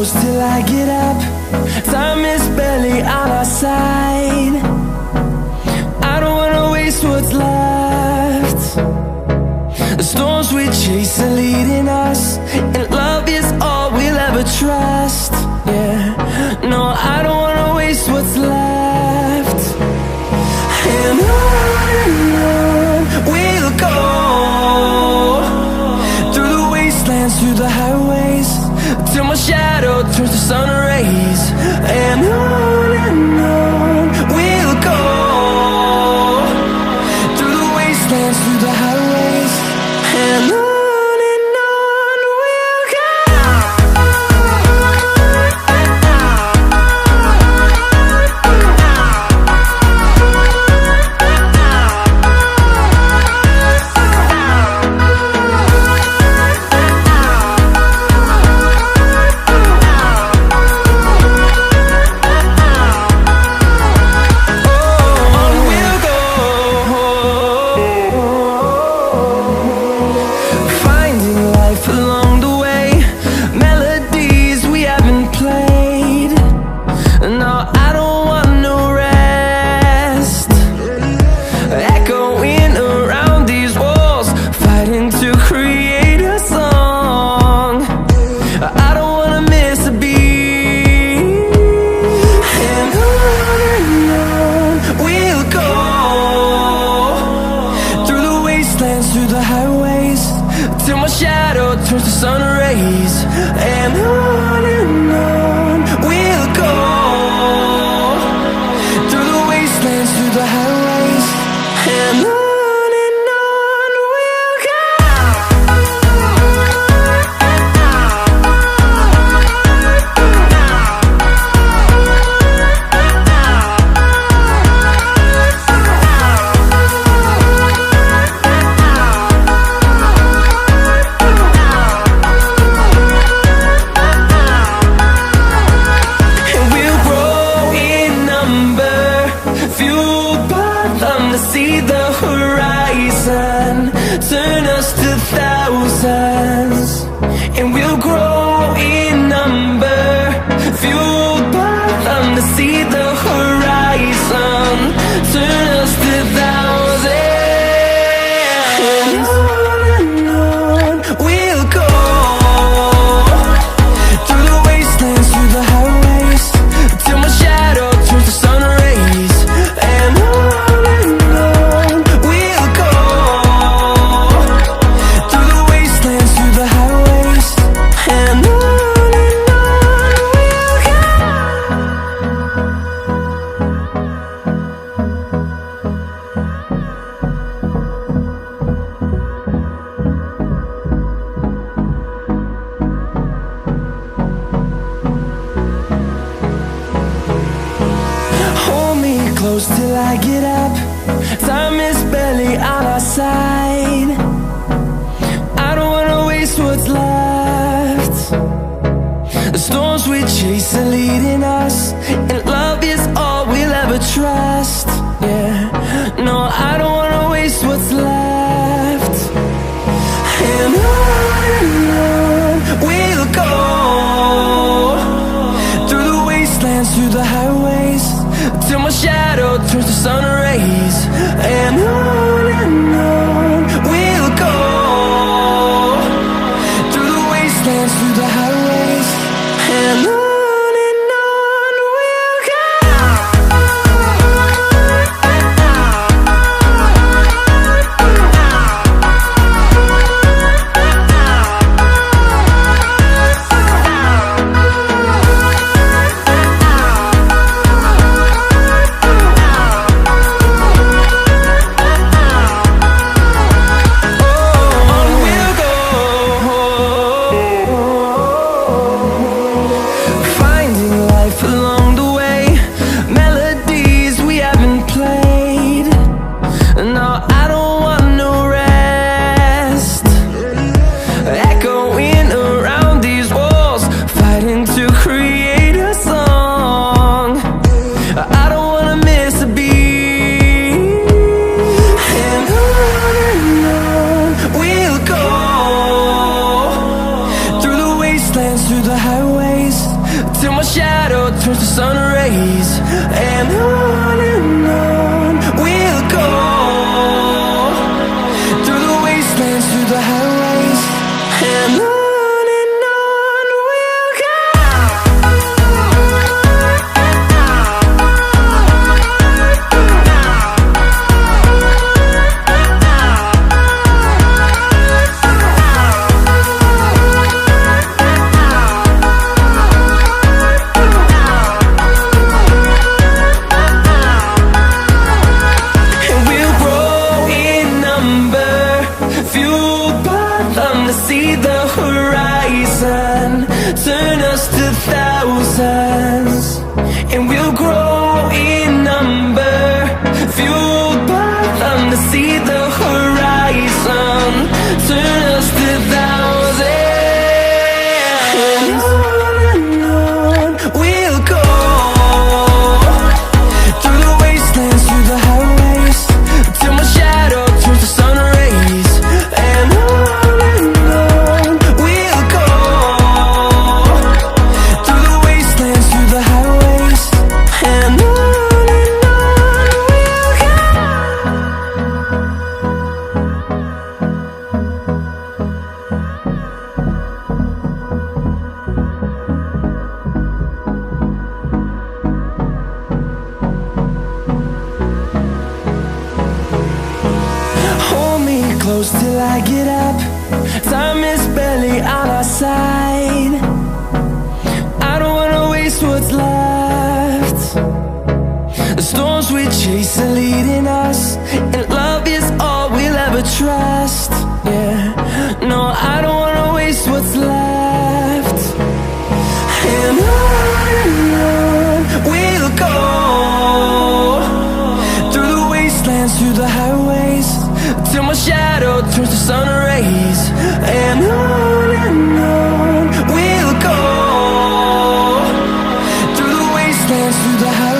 close till I get up. Time is barely on our side. I don't wanna waste what's left. The storms we chase are leading us, and love is all we'll ever trust. Yeah, no, I don't wanna waste what's left. And on we'll go, through the wastelands, through the highways, till my shadow turns to sun rays. And on we'll go, through the wastelands, through the highways, and on we'll go. Through the highways, till my shadow turns to sun rays. And on we'll go, through the wastelands, through the highways, and on we'll go. See the horizon, turn us to thousands, and we'll grow in number, fueled by them. To see the horizon, turn us to thousands, and on we'll go, through the wastelands, through the highways, till my shadow turns to sun rays. And close till I get up. Time is barely on our side. I don't wanna waste what's left. The storms we chase are leading us, and love is all we'll ever trust. Yeah, no, I don't wanna waste what's left. And on we'll go, through the wastelands, through the highways, till my shadow turns to sun rays. And on we'll go, through the wastelands, through the highways, and on we'll go. rays. And on we'll go, through the wastelands, through the highways. And on we'll go. See the horizon, turn us to thousands, and we'll grow in number, fueled by them to see the horizon, turn us to thousands. And on we'll go, through the wastelands, through the highways, till my shadow turns to sun rays. And close till I get up. Time is barely on our side. I don't wanna waste what's left. The storms we chase are leading us, and love is all we'll ever trust. Yeah, no, I don't wanna waste what's left. And on we'll go, through the wastelands, through the highways, till my shadow turns to sun rays. And on we'll go, through the wastelands, through the highways.